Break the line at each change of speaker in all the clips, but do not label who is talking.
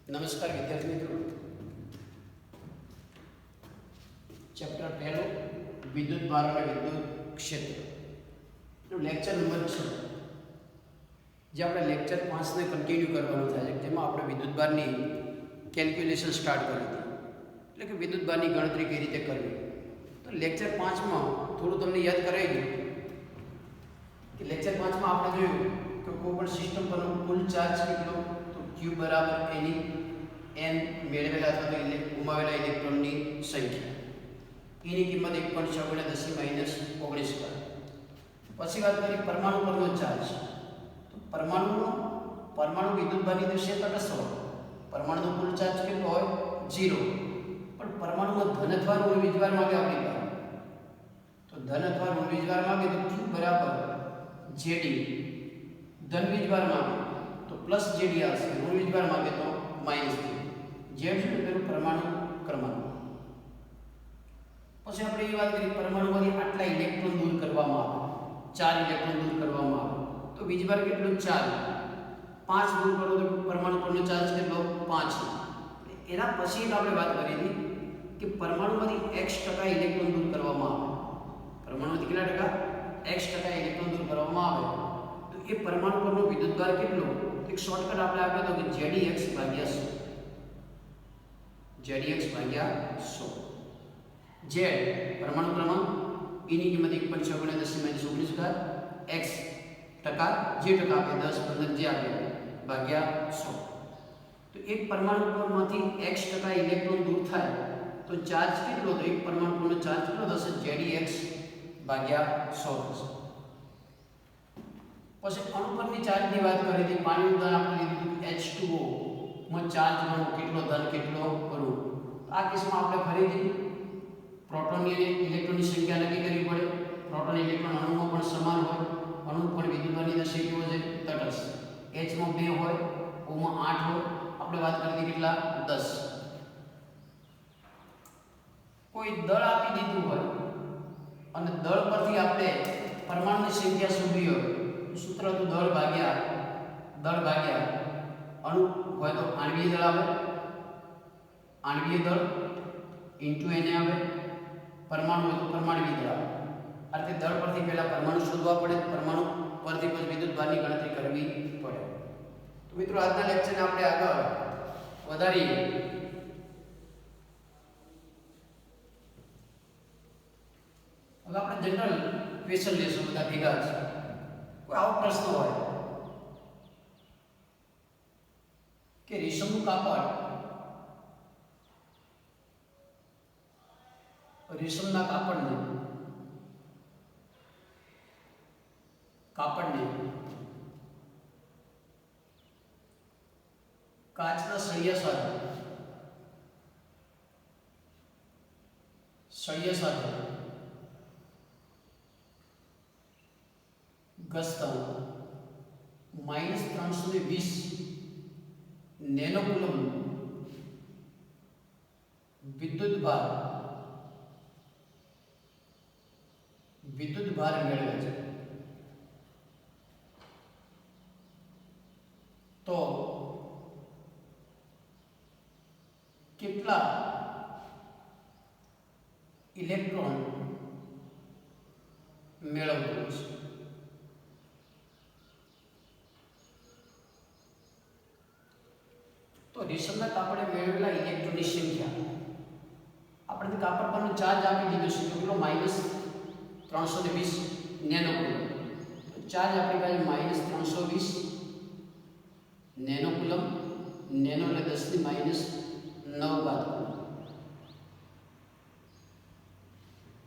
નમસ્કાર વિદ્યાર્થી મિત્રો, ચેપ્ટર પહેલું વિદ્યુત ભાર અને વિદ્યુત ક્ષેત્ર લેક્ચર નંબર 6 જે આપણે લેક્ચર 5 ને કન્ટિન્યુ કરવાનું થાય છે, જેમાં આપણે વિદ્યુત ભારની કેલ્ક્યુલેશન સ્ટાર્ટ કરી હતી, એટલે કે વિદ્યુત ભારની ગણતરી કઈ રીતે કરવી. તો લેક્ચર 5 માં થોડું તમને યાદ કરાવી દઉં કે લેક્ચર 5 માં આપણે જોયું કે કોઈ પણ સિસ્ટમ પરનો કુલ ચાર્જ કેટલો, તો Q બરાબર એની n મેળવેલા અથવા તો ગુમાવેલા ઇલેક્ટ્રોનની સંખ્યા, એની કિંમત 1.6 × 10 - 19 કર. પછી વાત કરી પરમાણુ પરનો ચાર્જ. તો પરમાણુ વિદ્યુતભારની દ્રષ્ટિએ તટસ્થ હોય, પરમાણુનો કુલ ચાર્જ કેટલો હોય 0, પણ પરમાણુમાં ધન અથવા ઋણ વીજભાર માંગે આપણી પાસે, તો ધન અથવા ઋણ વીજભાર માંગે તો Q બરાબર JD, ધન વીજભાર માંગે તો પ્લસ JD આવશે, ઋણ વીજભાર માંગે તો માઈનસ JD. જેડ છે પેલું પરમાણુ ક્રમાંક. પછી આપણે એ વાત કરી પરમાણુમાંથી આટલા ઇલેક્ટ્રોન દૂર કરવામાં આવે, 4 ઇલેક્ટ્રોન દૂર કરવામાં આવે, તો વીજભાર કેટલો 4, 5 દૂર કરો તો પરમાણુ પરનો ચાર્જ કેટલો 5. એના પછી આપણે વાત કરી હતી કે પરમાણુમાંથી x% ઇલેક્ટ્રોન દૂર કરવામાં આવે, પરમાણુમાંથી કેટલા ટકા x% ઇલેક્ટ્રોન દૂર કરવામાં આવે, તો એ પરમાણુ પરનો વિદ્યુતભાર કેટલો, એક શોર્ટકટ આપણે આપ્યો તો કે ZEx/100, ZEx/100. Z પરમાણુ ક્રમાંક, એની કિંમત 1.6 × 10 - 19 x ટકા, જે ટકા આપે 10 15 જે આપે ભાગ્યા 100. તો એક પરમાણુ પરમાંથી x% ઇલેક્ટ્રોન દૂર થાય તો ચાર્જ કેટલો, તો એક પરમાણુ પરનો ચાર્જ કેટલો થશે ZEx/100 થશે. પછી અણુ પરની ચાર્જની વાત કરી હતી, પાણીનું દાન આપણે લીધું H2O માં ચાર્જ ગણો કેટલો ધન કેટલો ઋણ. આ કેસમાં આપણે ફરીથી પ્રોટોનની અને ઇલેક્ટ્રોનની સંખ્યા નક્કી કરવી પડે. પ્રોટોન ઇલેક્ટ્રોન અણુમાં પણ સમાન હોય, અણુ પણ વિદ્યુતભારની દશા કેવો છે તટસ્થ. H માં 2 હોય, O માં 8 હોય, આપણે વાત કરી હતી કેટલા 10. કોઈ દળ આપી દીધું હોય અને દળ પરથી આપણે પરમાણુની સંખ્યા શોધવી હોય, સૂત્ર હતું દળ ભાગ્યા અણુ હોય તો આણ્વીય દળ આવે, આણ્વીય દળ ઇન્ટુ એને આવે, પરમાણુ હોય તો પરમાણ્વીય દળ આવે. આ રીતે દળ પરથી પહેલા પરમાણુ શોધવા પડે, પરમાણુ પરથી પછી વિદ્યુતભારની ગણતરી કરવી પડે. તો મિત્રો આજના લેક્ચરને આપણે આગળ વધારીએ. હવે આપણે જનરલ ક્વેશ્ચન લેશું, બધા ભેગા છે. કોઈ આવો પ્રશ્ન હોય કે રેશમનું રેશમના કાપડને કાચના સળિયા સાથે ઘસતા -320 નેનોકુલમ વિદ્યુતભાર મેળવે છે, તો કેટલા ઇલેક્ટ્રોન મેળવતું છે? તો રેશમના કાપડે મેળવેલા ઇલેક્ટ્રોનની સંખ્યા, આપણે કાપડ પરનો ચાર્જ આપી દીધો છે કેટલો -320 નેનોકુલમ. તો ચાર્જ આપણી પાસે -320 નેનોકુલમ, નેનો એટલે 10⁻⁹ બાદ.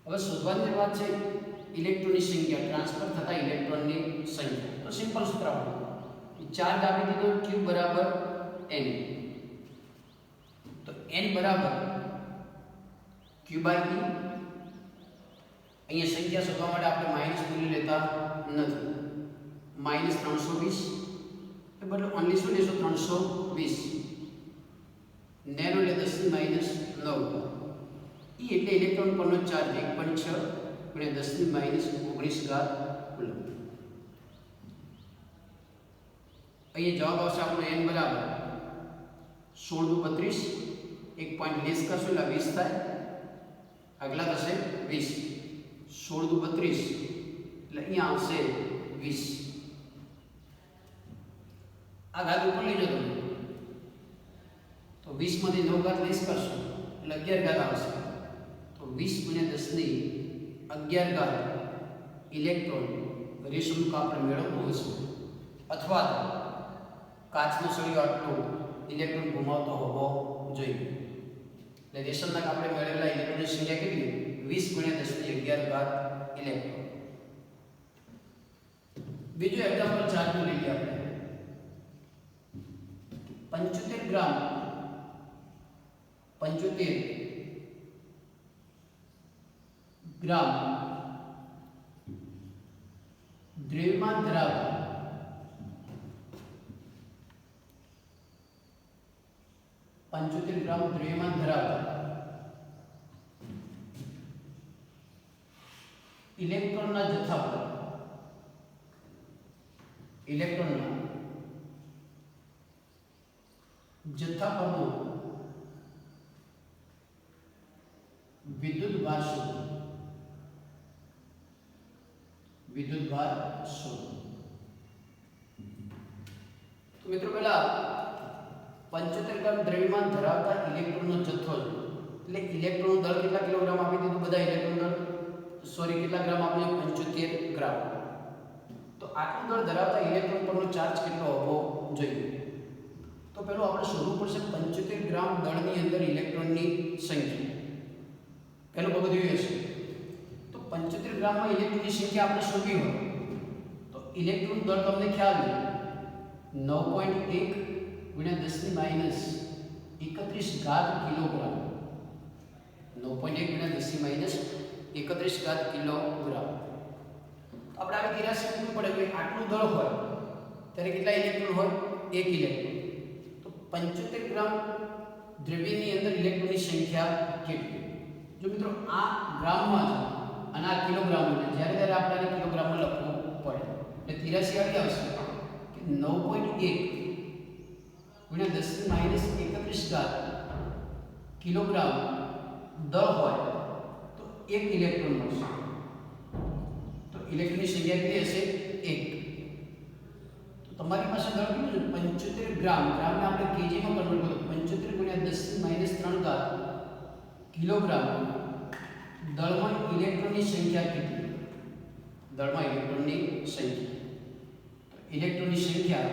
હવે શોધવાની વાત છે ઇલેક્ટ્રોનની સંખ્યા, ટ્રાન્સફર થતા ઇલેક્ટ્રોનની સંખ્યા. તો સિમ્પલ સૂત્ર આપણું ચાર્જ આપી દીધો Q બરાબર n, તો n બરાબર Q/E. અહીંયા સંખ્યા શોધવા માટે આપણે માઈનસ મૂલ્ય લેતા નથી, -320 એ બદલે ઓન્લી શું લેશો 320 નેનો એટલે 10⁻⁹. E એટલે ઇલેક્ટ્રોન પરનો ચાર્જ 1.6 × 10⁻⁹ કુલમ. અહીંયા જવાબ આવશે આપણો n બરાબર 16 દુ 32, 1 પોઈન્ટ લેસ કરશો એટલે 20 થાય, આગલા થશે 20, 16 દુ 32 એટલે અહીંયા આવશે 20. આ ઘાત ઉપર લઈ જાઓ તમે તો 20 માંથી 9 ઘાત લેસ કરશો એટલે 11 ઘાત આવશે. તો 20 ગુણ્યા 10 ની 11 ઘાત ઇલેક્ટ્રોન રેશમનું કાપડ મેળવવું હશે, અથવા તો કાચનો સળિયો આટલો ઇલેક્ટ્રોન ઘુમાવતો હોવો જોઈએ. એટલે રેશમના કાપડે મેળવેલા ઇલેક્ટ્રોનની સંખ્યા કેટલી? 20 ગુણ્યા 10 ની 11 ઘાત ઇલેક્ટ્રોન. બીજું એક્ઝામ્પલ 4 નું લઈએ આપણે. 75 ગ્રામ 75 ગ્રામ દ્રવ્યમાન ધરાવતા 75 ગ્રામ દ્રવ્યમાન ધરાવતા ઇલેક્ટ્રોનના જથ્થા પર ઇલેક્ટ્રોનના જથ્થા પરનો વિદ્યુત ભાર શોધો. વિદ્યુત ભાર શોધો. તો મિત્રો પહેલા 75 ગ્રામ દ્રવ્યમાન ધરાવતા ઇલેક્ટ્રોનનો જથ્થો છે. એટલે ઇલેક્ટ્રોન દળ કેટલા કિલોગ્રામ આપી દીધું? બધા ઇલેક્ટ્રોન દળ કેટલા ગ્રામ આપ્યું? 75 ગ્રામ. તો આટલું દળ ધરાવતા ઇલેક્ટ્રોન પરનો ચાર્જ કેટલો હોવો જોઈએ? તો પહેલું આપણે શોધવું પડશે 75 ગ્રામ દળની અંદર ઇલેક્ટ્રોનની સંખ્યા. પહેલું પગલું એ હશે. તો 75 ગ્રામમાં ઇલેક્ટ્રોનની સંખ્યા આપણે શોધવી હોય તો ઇલેક્ટ્રોન દળ તમને ખ્યાલ છે 9.1 ગુણ્યા 10 ની માઈનસ 31 ઘાત કિલોગ્રામ. 9.1 ગુણ્યા 10 ની માઈનસ 31 ઘાત કિલોગ્રામ. તો આપણે આવી કિરાસી કરવું પડે કે આટલું દળ હોય ત્યારે કેટલા ઇલેક્ટ્રોન હોય? 1 ઇલેક્ટ્રોન. તો 75 ગ્રામ દ્રવ્યની અંદર ઇલેક્ટ્રોનની સંખ્યા કેટલી? જો મિત્રો આ ગ્રામમાં છે અને આ કિલોગ્રામમાં છે, જ્યારે ત્યારે આપણે કિલોગ્રામમાં લખવું પડે. એટલે 83 આવી આવશે કે 9.1 ગુણ્યા 10 ની માઈનસ 31 ઘાત કિલોગ્રામ દળ હોય તો 1 ઇલેક્ટ્રોન મળશે. તો ઇલેક્ટ્રોનની સંખ્યા કેટલી હશે? 1. તો તમારી પાસે દળ કેટલું છે? 75 ગ્રામ. ગ્રામને આપણે કેજીમાં કન્વર્ટ કરો. 75 ગુણ્યા 10 ની માઈનસ 3 ઘાત કિલોગ્રામ દળમાં ઇલેક્ટ્રોનની સંખ્યા કેટલી? દળમાં ઇલેક્ટ્રોનની સંખ્યા. તો ઇલેક્ટ્રોનની સંખ્યા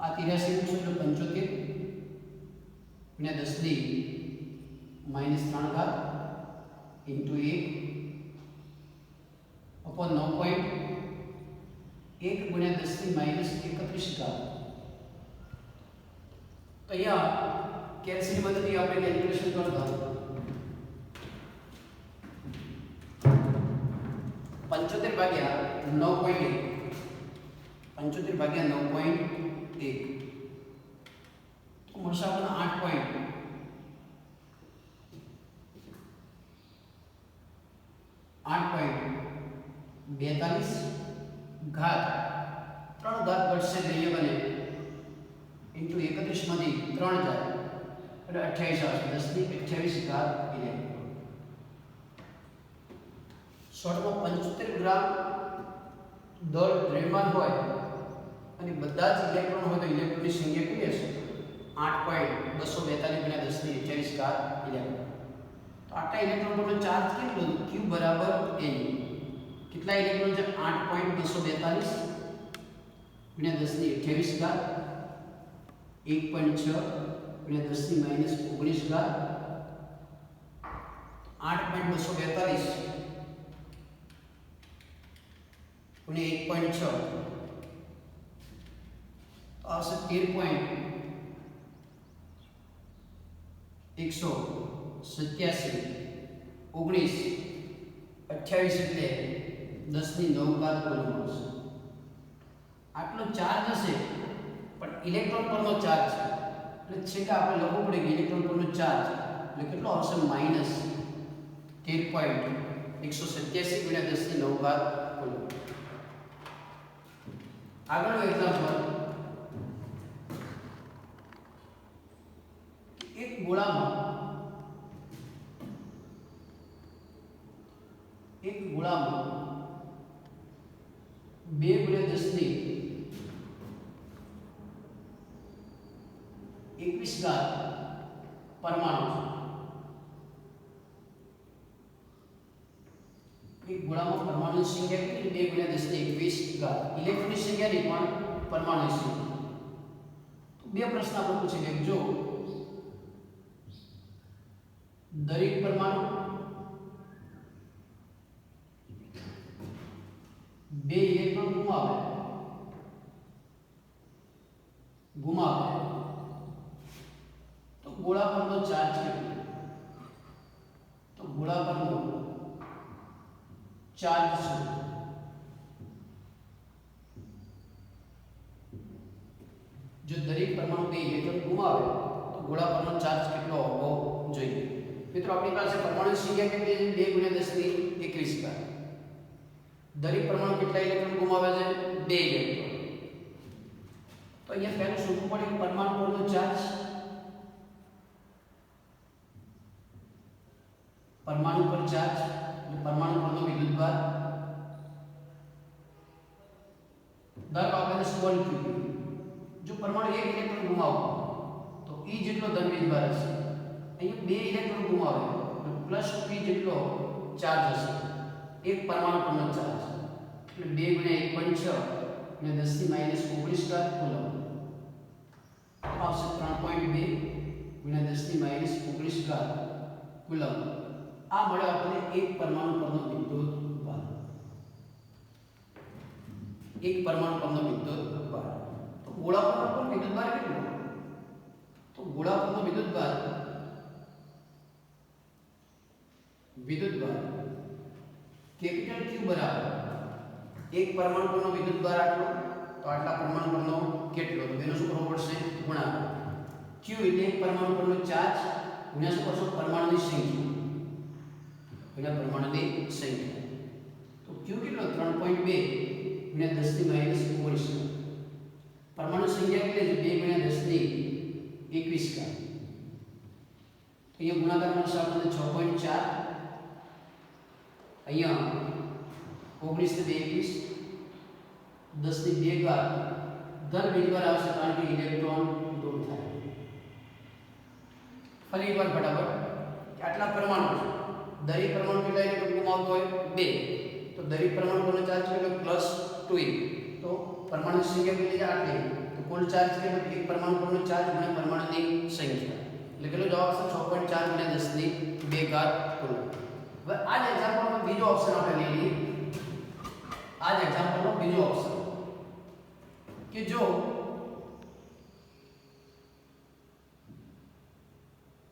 આ 83 મૂકશું એટલે 75 ગુણ્યા 10 ની માઈનસ 3 ઘાત ઇન્ટુ 1 અપોન 9.1 ગુણ્યા 10 ની માઈનસ 31 ઘાત. તો અહીંયા કેલ્સીની મદદથી આપણે કેલ્ક્યુલેશન કરતા 75 ભાગ્યા 9.1 75 ભાગ્યા 9.1 તો મળશે આપણને 8.42 ઘાત 3 ઘાત ઘટશે લઈએ બને ઇન્ટુ 31 માંથી 3 જાય એટલે 28 આવશે. 10 ની 28 ઘાત ઇલેક્ટ્રોન. શોર્ટમાં 75 ગ્રામ દળ દ્રવ્યમાન હોય અને બધા જ ઇલેક્ટ્રોન હોય તો ઇલેક્ટ્રોનની સંખ્યા કેટલી હશે? 8.242 ગુણ્યા 10 ની 28 ઘાત ઇલેક્ટ્રોન. તો આટલા ઇલેક્ટ્રોન પરનો ચાર્જ કેટલો? Q બરાબર n. કેટલા ઇલેક્ટ્રોન છે? 8.242 ગુણ્યા 10 ની 28 ઘાત 1.6 ગુણ્યા 10 ની માઈનસ 19 ઘાત 8.242 ગુણ્યા 1.6 તો આવશે 13.187 19 28 એટલે 10 ની 9 ઘાત કુલમ મળશે. આટલો ચાર્જ હશે પણ ઇલેક્ટ્રોન પરનો ચાર્જ એટલે છે કે આપણે લખવું પડે કે ઇલેક્ટ્રોન પરનો ચાર્જ એટલે કેટલો આવશે? માઈનસ 13.187 ગુણ્યા 10 ની 9 ઘાત કુલમ. આગળનું એક્ઝામ્પલ એક ગોળામાં 2 × 10 ની 21 ઘાત પરમાણુ છે। એક ગોળામાં પરમાણુની સંખ્યા કેટલી? 2 × 10 ની 21 ઘાત। ઇલેક્ટ્રોનની સંખ્યા નહીં પણ પરમાણુની સંખ્યા। તો બે પ્રશ્ન આપણે પૂછી લે, જો દરેક પરમાણુ 2 ઇલેક્ટ્રોન ગુમાવે તો ગોળા પરનો ચાર્જ કેટલો? તો ગોળા પરનો ચાર્જ શું? જો દરેક પરમાણુ 2 ઇલેક્ટ્રોન ગુમાવે તો ગોળા પરનો ચાર્જ કેટલો હોવો જોઈએ? મિત્રો આપણી પાસે પરમાણુની સંખ્યા કેટલી છે? 2 × 10 ની 21 ઘાત। દરેક પરમાણુ કેટલા ઇલેક્ટ્રોન ગુમાવે છે? 2 ઇલેક્ટ્રોન। તો અહીંયા પહેલું શોધવું પડે કે પરમાણુ પરનો ચાર્જ, પરમાણુ પર ચાર્જ એટલે પરમાણુ પરનો વિદ્યુતભાર। ધારો આપણે સ્મોલ q, જો પરમાણુ 1 ઇલેક્ટ્રોન ગુમાવે તો E જેટલો ધન વિદ્યુતભાર હશે। અહીંયા 2 ઇલેક્ટ્રોન ગુમાવે તો પ્લસ p જેટલો ચાર્જ હશે, એક પરમાણુ પરનો ચાર્જ એટલે 2 × 1 = 6 અને 10 ની -19 ઘાત કુલમ આવશે 3.2 × 10 ની -19 ઘાત કુલમ। આ મળે આપણને એક પરમાણુ પરનો વિદ્યુતભાર, એક પરમાણુ પરનો વિદ્યુતભાર। તો ગોળા પરનો વિદ્યુતભાર કેટલો? તો ગોળા પરનો વિદ્યુતભાર કેપિટલ Q બરાબર એક પરમાણુ પરનો વિદ્યુતભાર આટલો તો આટલા પરમાણુ પરનો કેટલો? તો તેનો શું કરવો પડશે? ગુણાકાર। Q એટલે એક પરમાણુ પરનો ચાર્જ ગુણ્યા શું કરશો? પરમાણુની સંખ્યા ગુણ્યા પરમાણુની સંખ્યા। તો Q કેટલો? 3.2 × 10 ની -19। પરમાણુ સંખ્યા કેટલી છે? 2 × 10 ની 21 ઘાત। તો અહીંયા ગુણાકાર મળશે આપણને 6.4, અહીંયા 19 ને 21, 10 ની 2 ઘાત ધન વિદ્યુતભાર આવશે કારણ કે ઇલેક્ટ્રોન દૂર થાય। ફરી એકવાર ફટાફટ કે આટલા પરમાણુ છે, દરેક પરમાણુ કેટલા ઇલેક્ટ્રોન ગુમાવતો હોય? 2, તો દરેક પરમાણુ પરનો ચાર્જ કેટલો? +2e। તો પરમાણુની સંખ્યા કેટલી છે? આટલી। તો કુલ ચાર્જ કેટલો? એક પરમાણુ પરનો ચાર્જ ગુણ્યા પરમાણુની સંખ્યા એટલે કેટલો જવાબ આવશે? 6.4 × 10 ની 2 ઘાત કુલમ। હવે આ જ એક્ઝામ્પલમાં બીજો ઓપ્શન આપણે લઈ લઈએ। આ જ એક્ઝામ્પલમાં બીજો ઓપ્શન કે જો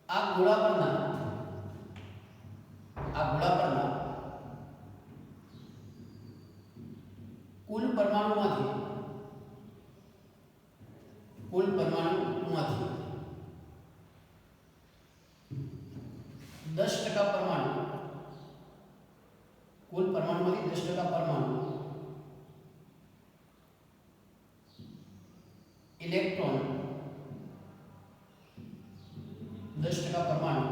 આ ગોળા પરના કુલ પરમાણુમાંથી 10% પરમાણુ, કુલ પરમાણુમાંથી 10% પરમાણુ ઇલેક્ટ્રોન 10% પરમાણુ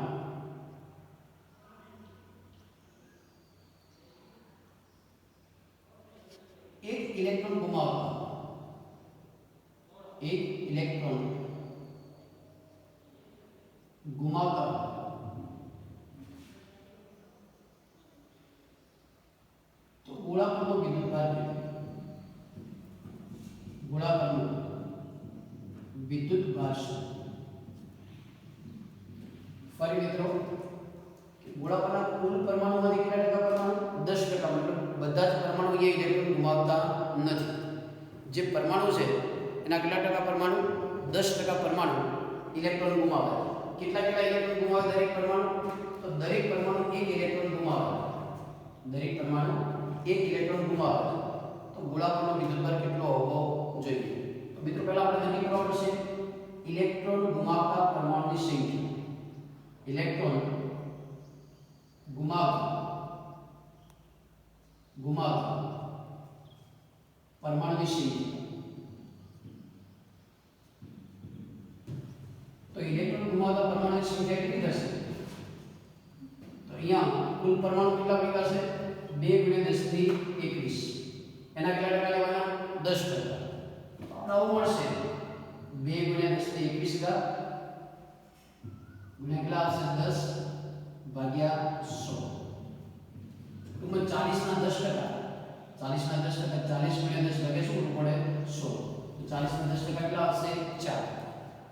એક ઇલેક્ટ્રોન ગુમાવતા, એક ઇલેક્ટ્રોન ગુમાવતા તો ગોળા પરનો વિદ્યુતભાર કેટલો? ગોળા પરનો વિદ્યુતભાર શું? ફરી મિત્રો ગોળા પરના કુલ પરમાણુમાંથી કેટલા ટકા પરમાણુ? 10%, મતલબ બધા જ પરમાણુ એ ઇલેક્ટ્રોન ગુમાવતા નથી। જે પરમાણુ છે એના કેટલા ટકા પરમાણુ? 10% પરમાણુ ઇલેક્ટ્રોન ગુમાવે। કેટલા ઇલેક્ટ્રોન ગુમાવે દરેક પરમાણુ? તો દરેક પરમાણુ એક ઇલેક્ટ્રોન ગુમાવે, દરેક પરમાણુ એક ઇલેક્ટ્રોન ગુમાવે તો ગોળા પરનો વિદ્યુતભાર કેટલો હોવો જોઈએ? તો મિત્રો પહેલા આપણે નક્કી કરવા પડશે ઇલેક્ટ્રોન ગુમાવતા પરમાણુની સંખ્યા। ઇલેક્ટ્રોન ગુમાવતા પરમાણુની સંખ્યા। તો ઇલેક્ટ્રોન ગુમાવતા પરમાણુની 10%. આપણે આવું મળશે 2 × 10 ની 21 ઘાત ગુણ્યા કેટલા આવશે 10 ભાગ્યા 100. ટૂંકમાં 40 ના 10%, 40 ના 10%, 40 × 10 લગે શું પડે 100. તો 40 ના 10% કેટલા આવશે 4.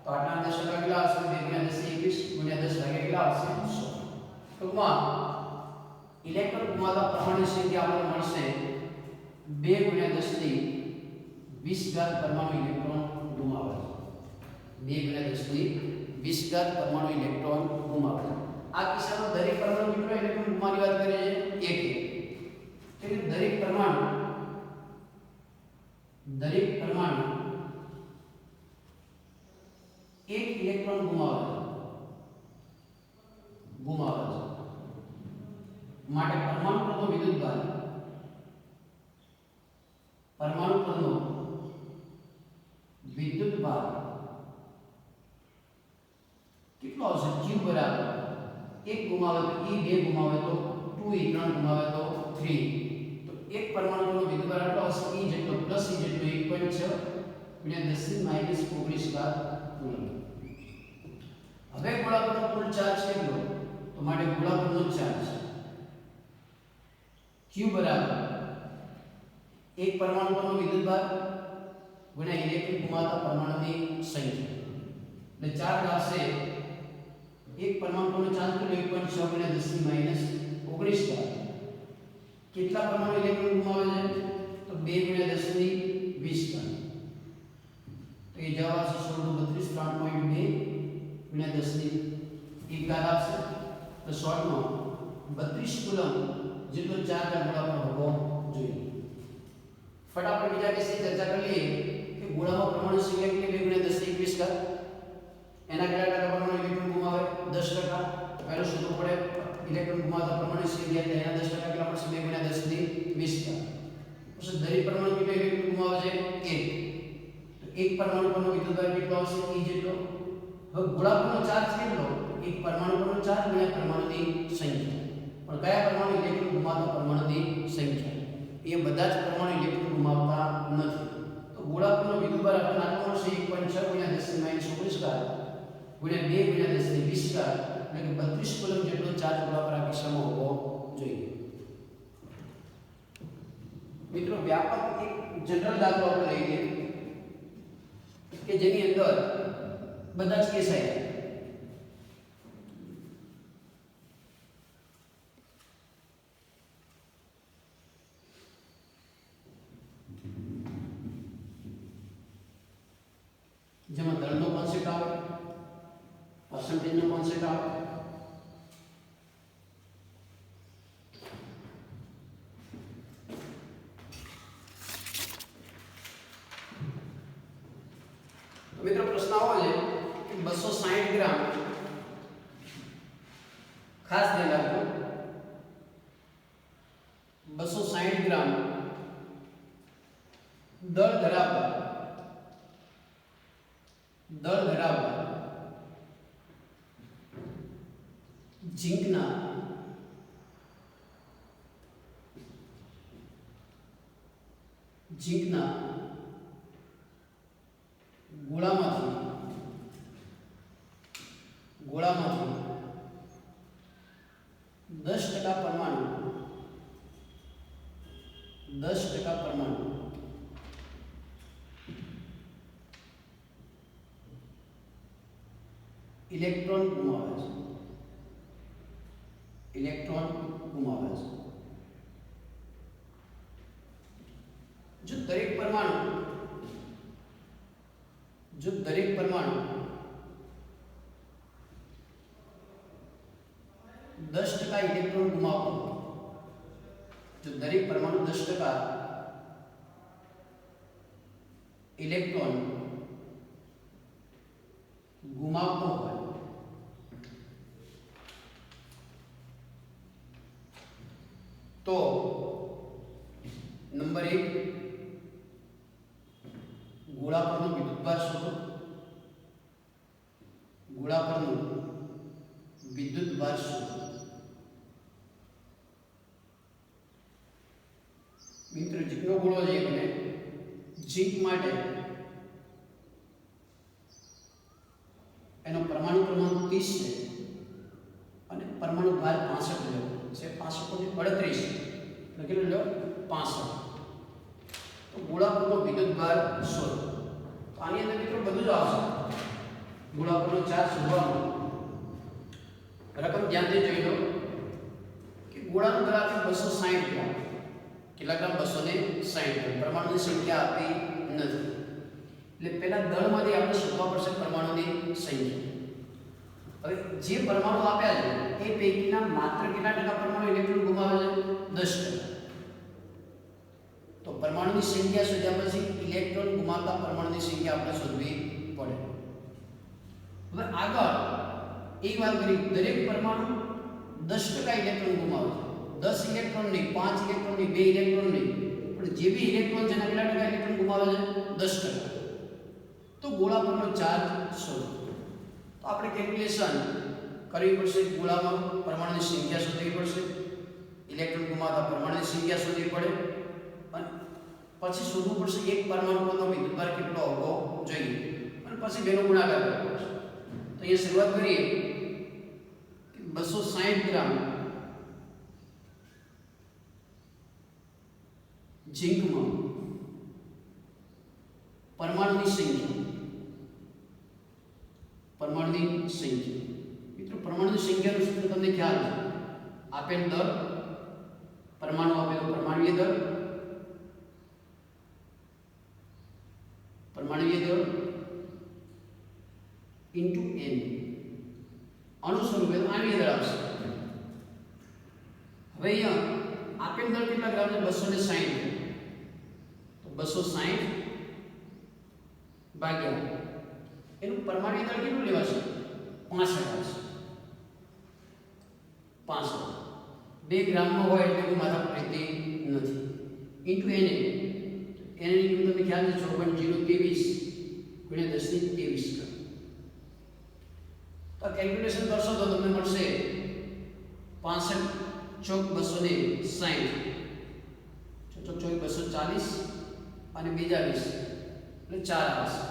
તો આટલા 10% કેટલા આવશે 2 × 10 ની 21 ગુણ્યા 10 ભાગ્યા કેટલા આવશે 100. ટૂંકમાં ઇલેક્ટ્રોન ગુમાવતા પરમાણુ સંખ્યા આપણને મળશે 2 × 10 ની 20 ઘાત પરમાણુ ઇલેક્ટ્રોન ગુમાવે છે. 2 × 10 ની 20 ઘાત પરમાણુ ઇલેક્ટ્રોન ગુમાવે છે. આ કિસ્સામાં દરેક પરમાણુ કેટલો ઇલેક્ટ્રોન ગુમાવવાની વાત કરે છે 1. એટલે દરેક પરમાણુ એક ઇલેક્ટ્રોન ગુમાવે છે. માટે પરમાણુ પરનો વિદ્યુતભાર કેટલો આવશે Q બરાબર 1 ગુમાવે તો E 2 ગુમાવે તો 2 E 3 ગુમાવે તો 3. તો એક પરમાણુ પરનો વિદ્યુતભાર આટલો આવશે E જેટલો પ્લસ E જેટલો 1.6 ગુણ્યા 10 ની -19 ઘાત કુલમ. હવે ગોળા પરનો કુલ ચાર્જ કેટલો? તો માટે ગોળા પરનો ચાર્જ Q બરાબર એક પરમાણુ પરનો વિદ્યુતભાર ગુણ્યા ઇલેક્ટ્રોન ગુમાવતા પરમાણુની સંખ્યા. એટલે ચાર્જ આવશે એક પરમાણુ પરનો ચાર્જ કેટલો 1.6 ગુણ્યા 10 ની -19 ઘાત. કેટલા પરમાણુ ઇલેક્ટ્રોન ગુમાવે છે? તો 2 ગુણ્યા 10 ની 20 ઘાત. તો એ જવાબ આવશે 16 32 3.2 ગુણ્યા 10 ની 1 ઘાત આવશે. તો શોર્ટમાં 32 કુલમ જેટલો ચાર્જ આ ગોળા પર હોવો જોઈએ. ફટાફટ બીજા કેસની ચર્ચા કરી લઈએ કે ગોળામાં પરમાણુ સંખ્યા કેટલી 2 × 10 ની 21 ઘાત. એના કેટલા ટકા પરમાણુ ઇલેક્ટ્રોન ગુમાવે 10%. પહેલો શોધવું પડે ઇલેક્ટ્રોન ગુમાવતા પરમાણુ સંખ્યા એટલે એના 10% કેટલા પડશે 2 × 10 ની 20 ઘાત. પછી દરેક પરમાણુ કેટલો ઇલેક્ટ્રોન ગુમાવે છે 1. તો એક પરમાણુ પરનો વિદ્યુતભાર કેટલો આવશે E જેટલો. હવે ગોળા પરનો ચાર્જ કેટલો? એક પરમાણુ પરનો ચાર્જ ગુણ્યા પરમાણુની સંખ્યા. પણ કયા પરમાણુ ઇલેક્ટ્રોન ગુમાવતા પરમાણુની સંખ્યા? એ બધા જ પરમાણુ ઇલેક્ટ્રોન ગુમાવતા નથી. તો ગોળા પરનો વિદ્યુતભાર આપણને આટલો મળશે 1.6 ગુણ્યા 10 ની -19 ઘાત ગુણ્યા 2 ગુણ્યા 10 ની 20 ઘાત એટલે કે 32 કુલમ જેટલો ચાર્જ ગોળા પર આ કિસ્સામાં હોવો જોઈએ. મિત્રો વ્યાપક એક જનરલ દાખલો આપણે લઈ લઈએ કે જેની અંદર બધા જ કેસ આવ્યા. જેમાં દળનો કોન્સેપ્ટ આવે, પર્સન્ટેજનો કોન્સેપ્ટ આવે, તો મિત્રો પ્રશ્ન આવો છે કે 260 ગ્રામ, ખાસ ધ્યાન રાખજો 260 ગ્રામ દળ ધરાવતા ઝીંકના ગોળામાંથી 10% પરમાણુ ઇલેક્ટ્રોન ગુમાવે છે. જો દરેક પરમાણુ 10% ઇલેક્ટ્રોન ગુમાવતો હોય, જો દરેક પરમાણુ 10% ઇલેક્ટ્રોન ગુમાવતો હોય તો નંબર 1 ગોળા પરનો વિદ્યુતભાર શોધો. મિત્રો જેટલો ગોળો છે ઝીંક માટે એનો પરમાણુ ક્રમાંક 30 છે અને પરમાણુ ભાર 65 લેવો છે, 65 × 38 એટલે કેટલો લો 65. તો ગોળા પરનો વિદ્યુત ભાર 100. તો આની અંદર મિત્રો બધું જ આવશે. ગોળા પરનો ચાર્જ શોધવાનો રકમ ધ્યાનથી જોઈ લો કે ગોળાનું દળ આપે 260 ગ્રામ. કેટલા ગ્રામ? 260 ગ્રામ. પરમાણુની સંખ્યા આપી નથી એટલે પહેલા દળમાંથી આપણે શોધવા પડશે પરમાણુની સંખ્યા. હવે જે પરમાણુ આપ્યા છે એ પૈકીના માત્ર કેટલા ટકા પરમાણુ ઇલેક્ટ્રોન ગુમાવે છે? 10%. તો પરમાણુની સંખ્યા શોધ્યા પછી ઇલેક્ટ્રોન ગુમાવતા પરમાણુની સંખ્યા આપણે શોધવી પડે. હવે આગળ એક વાત કરી, દરેક પરમાણુ 10% ઇલેક્ટ્રોન ગુમાવે છે. 10 ઇલેક્ટ્રોન નહીં, 5 ઇલેક્ટ્રોન નહીં, 2 ઇલેક્ટ્રોન નહીં, પણ જે બી ઇલેક્ટ્રોન છે એના કેટલા ટકા ઇલેક્ટ્રોન ગુમાવે છે? 10%. તો ગોળા પરનો ચાર્જ શોધો. તો આપણે કેલ્ક્યુલેશન કરવી પડશે. ગોળામાં પરમાણુની સંખ્યા શોધવી પડશે, ઇલેક્ટ્રોન ગુમાવતા પરમાણુની સંખ્યા શોધવી પડે અને પછી શોધવું પડશે એક પરમાણુ પરનો વિદ્યુતભાર કેટલો હોવો જોઈએ અને પછી બેનો ગુણાકાર કરવો પડશે. તો અહીંયા શરૂઆત કરીએ કે 260 ગ્રામ ઝીંકમાં પરમાણુની સંખ્યા મિત્રો પરમાણુની સંખ્યાનું સૂત્ર તમને ખ્યાલ છે. આપેલ દળ, પરમાણુ આપેલો પરમાણુય દળ, ઇન્ટુ n અણુ સ્વરૂપે આણ્વીય દળ આવશે. હવે અહીંયા આપેલ દળ કેટલા ગ્રામ છે? 260. તો 260 ભાગ્યા એનું પરમાણુ દળ કેટલું લેવાશે? 65 આવશે. 65 2 ગ્રામમાં હોય એટલે કોઈ માથા રહેતી નથી. ઇન્ટુ એને ની કિંમત તમને ખ્યાલ છે 6.023 ગુણ્યા 10⁻23. તો કેલ્ક્યુલેશન કરશો તો તમને મળશે 65 ચોક 260 ચોક 240 અને બીજા 20 એટલે 4 આવશે.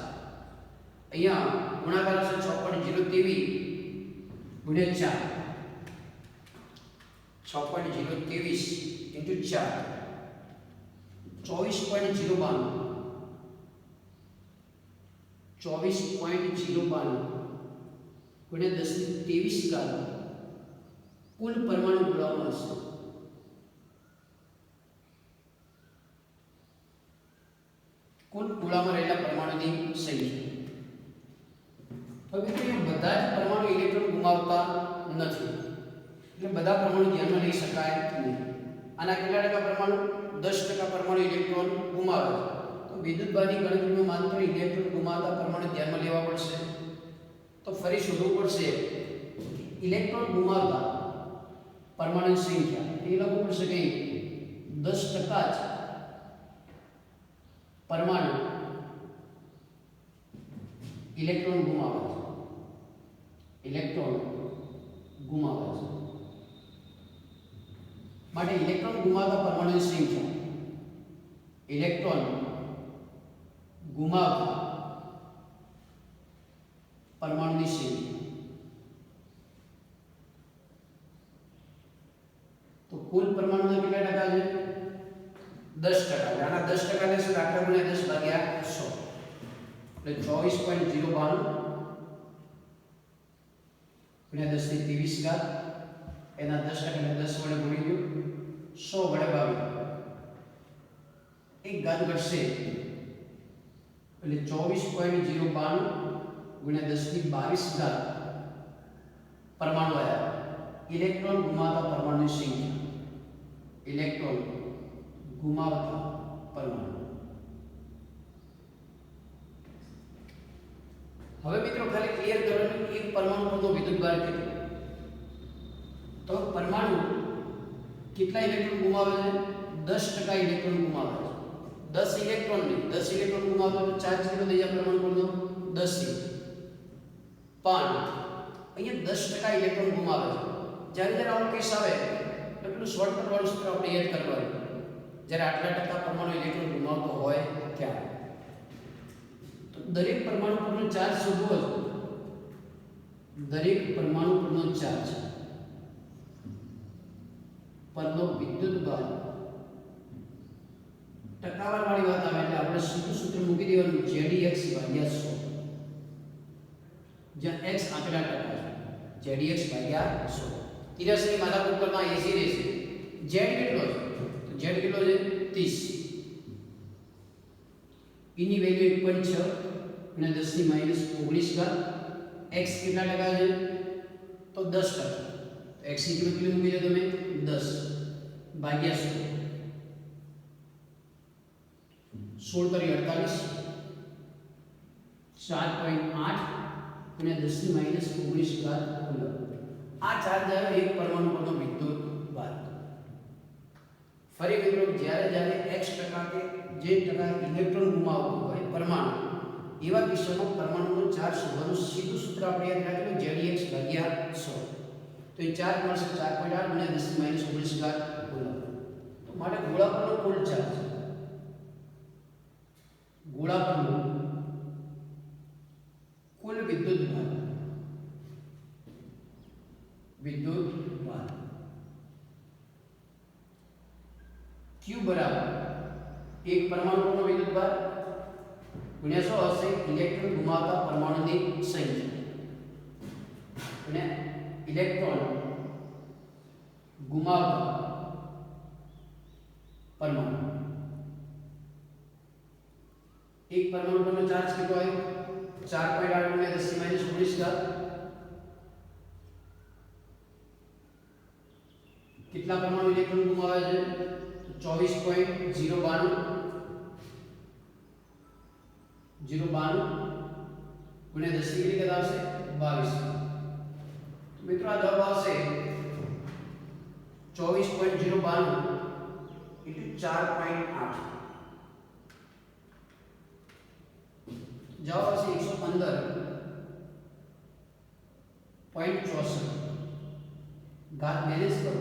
અહીંયા ગુણાકાર છે 6.023 ગુણ્યા 4 6.023 ઇન્ટુ 4 24.092 ગુણ્યા 10⁻23 કુલ પરમાણુ ગોળામાં હશે. કુલ ગોળામાં રહેલા પરમાણુની સંખ્યા. હવે બધા જ પરમાણુ ઇલેક્ટ્રોન ગુમાવતા નથી એટલે બધા પરમાણુ ધ્યાનમાં લઈ શકાય નહીં. આના કેટલા ટકા પરમાણુ? 10% પરમાણુ ઇલેક્ટ્રોન ગુમાવે છે. તો વિદ્યુતભારની ગણતરીમાં માત્ર ઇલેક્ટ્રોન ગુમાવતા પરમાણુ ધ્યાનમાં લેવા પડશે. તો ફરી શોધવું પડશે ઇલેક્ટ્રોન ગુમાવતા પરમાણુની સંખ્યા. એ લખવું પડશે કે 10% જ પરમાણુ ઇલેક્ટ્રોન ગુમાવે છે. માટે ઇલેક્ટ્રોન ગુમાવતા પરમાણુની સંખ્યા ઇલેક્ટ્રોન ગુમાવતા પરમાણુની સંખ્યા. તો કુલ પરમાણુના કેટલા ટકા છે? 10%. આના 10% લેશે તો આખા ગુણ્યા 10 ભાગ્યા 100 એટલે 24.092 ગુણ્યા 10⁻23 એના 10% એટલે 10 વડે ગુણી દો 100 વડે ભાગ્યા એક ઘાત ઘટશે એટલે 24.092 ગુણ્યા 10⁻22 પરમાણુ આવ્યા. ઇલેક્ટ્રોન ગુમાવતા પરમાણુની સંખ્યા ઇલેક્ટ્રોન ગુમાવતા પરમાણુ. હવે મિત્રો ખાલી ક્લિયર કરવાનું એક પરમાણુ પરનો વિદ્યુતભાર કેટલો. તો પરમાણુ કેટલા ઇલેક્ટ્રોન ગુમાવે છે? 10% ઇલેક્ટ્રોન ગુમાવે છે. 10 ઇલેક્ટ્રોન નહીં, 10 ઇલેક્ટ્રોન ગુમાવે તો ચાર્જ કેટલો થઈ જાય પરમાણુ પરનો? 10. પણ અહીંયા 10% ઇલેક્ટ્રોન ગુમાવે છે. જ્યારે આવો કેસ આવે તો પેલું શોર્ટકટ વાળું સૂત્ર આપણે યાદ કરવાનું. જ્યારે આટલા ટકા પરમાણુ ઇલેક્ટ્રોન ગુમાવતો હોય ત્યારે દરેક પરમાણુ પરનો ચાર્જ શોધવો છે. દરેક પરમાણુ પરનો ચાર્જ પરનો વિદ્યુતભાર ટકાવાર વાળી વાત આવે એટલે આપણે સીધું સૂત્ર મૂકી દેવાનું ZEX ભાગ્યા 100, જ્યાં x આંકડા ટકા છે. ZEX ભાગ્યા 100. 83 ની મારા ઉપરમાં 80 રહેશે. z કેટલો છે? તો z કેટલો છે? 30. e ની વેલ્યુ 1.6 અને 10 ની માઈનસ 19 ઘાત. x કેટલા ટકા છે? તો 10%. તો x ની કિંમત કેટલી મૂકી દો તમે? 10 ભાગ્યા 100. 16 તરી 48, 4.8 અને 10 ની માઈનસ 19 ઘાત કુલમ. આ ચાર્જ આવે એક પરમાણુ પરનો વિદ્યુત ભાર. ફરી મિત્રો જ્યારે x ટકા કે જે ટકા ઇલેક્ટ્રોન ગુમાવતો હોય પરમાણુ, એવા કિસ્સામાં પરમાણુનો ચાર્જ શોધવાનું સીધું સૂત્ર આપણે યાદ રાખીએ ZEX ભાગ્યા 100. તો એ ચાર્જ મળશે 4.8 અને 10 ની માઈનસ 19 ઘાત કુલમ. તો માટે ગોળા પરનો કુલ ચાર્જ, ગોળા પરનો કુલ વિદ્યુત ભાર Q બરાબર એક પરમાણુ પરનો વિદ્યુત ભાર ગુણ્યા 100 હશે ઇલેક્ટ્રોન ગુમાવતા પરમાણુની સંખ્યા, અને ઇલેક્ટ્રોન ગુમાવતા પરમાણુ, એક પરમાણુ પરનો ચાર્જ કેટલો હોય? 4.8 ગુણ્યા 10 ની માઈનસ 19 ઘાત. કેટલા પરમાણુ ઇલેક્ટ્રોન ગુમાવે છે? 24.092 ગુણ્યા 10 ની કેટલી આવશે? 22. મિત્રો આ જવાબ આવશે 24.092 into 4.8. જવાબ આવશે 115.64. ઘાત બેલેન્સ કરો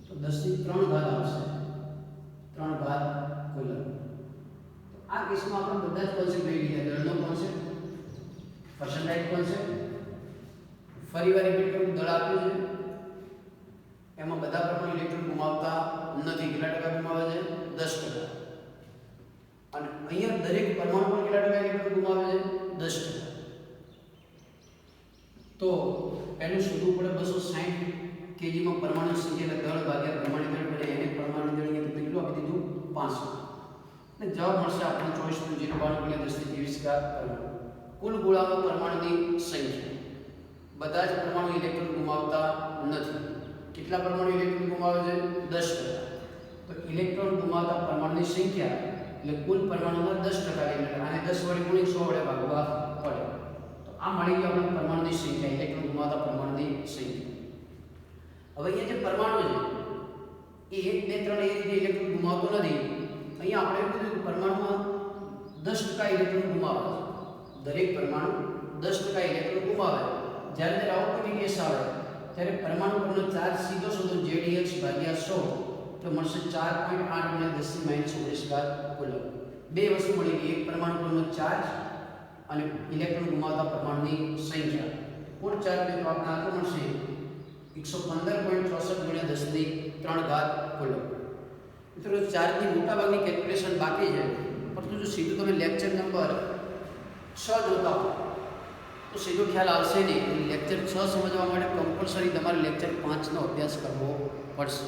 તો 10 ની 3 ઘાત આવશે. 3 ઘાત કુલમ. તો આ કેસમાં આપણે બધા જ કોન્સેપ્ટ લઈ લીધા. દળનો કોન્સેપ્ટ, પર્સન્ટાઇલ કોન્સેપ્ટ, ફરીવાર રિપીટ કરું, દળ આપ્યું છે એમાં બધા પરમાણુ ઇલેક્ટ્રોન ગુમાવતા નથી. કેટલા ટકા ગુમાવે છે? 10%. અને અહીંયા દરેક પરમાણુ પર કેટલા ટકા ઇલેક્ટ્રોન ગુમાવે છે? 10%. તો પહેલું શોધવું પડે 260 કેજીમાં પરમાણુ સંખ્યા દળ ભાગ્યા પરમાણુ દળ બને. એને પરમાણુ દળ અહીંયા કેટલું આપી દીધું? 500. અને જવાબ મળશે આપણને 24.092 ગુણ્યા 10 ની 23 ઘાત પરમાણુ. કુલ ગોળામાં પરમાણુની સંખ્યા. બધા જ પરમાણુ ઇલેક્ટ્રોન ગુમાવતા નથી. કેટલા પરમાણુ ઇલેક્ટ્રોન ગુમાવે છે? 10%. તો ઇલેક્ટ્રોન ગુમાવતા પરમાણુની સંખ્યા એટલે કુલ પરમાણુમાં 10% એટલે આને 10 વડે ગુણી 100 વડે ભાગવા પડે. તો આ મળી ગઈ આપણે પરમાણુની સંખ્યા, ઇલેક્ટ્રોન ગુમાવતા પરમાણુની સંખ્યા. હવે અહીંયા જે પરમાણુ છે એ 1 2 3 એ રીતે ઇલેક્ટ્રોન ગુમાવતો નથી. અહીંયા આપણે એવું કીધું કે પરમાણુમાં 10% ઇલેક્ટ્રોન ગુમાવે છે. દરેક પરમાણુ 10% ઇલેક્ટ્રોન ગુમાવે. જ્યારે આઉટગોઈંગ કેસ આવે ત્યારે પરમાણુ પરનો ચાર્જ સીધો શોધો ZEX ભાગ્યા 100 તો મળશે 4.8 ગુણ્યા 10 ની માઈનસ 19 ઘાત કુલમ. બે વસ્તુ મળી ગઈ, એક પરમાણુ પરનો ચાર્જ અને ઇલેક્ટ્રોન ગુમાવતા પરમાણુની સંખ્યા. કુલ ચાર્જ મિત્રો આપણે આટલો મળશે 115.64 ગુણ્યા 10 ની 3 ઘાત કુલમ. મિત્રો ચાર્જની મોટાભાગની કેલ્ક્યુલેશન બાકી છે, પરંતુ જો સીધું તમે લેક્ચર નંબર 6 જોતા હો તો સીધો ખ્યાલ આવશે નહીં. લેક્ચર 6 સમજવા માટે કમ્પલસરી તમારે લેક્ચર 5 નો અભ્યાસ કરવો પડશે.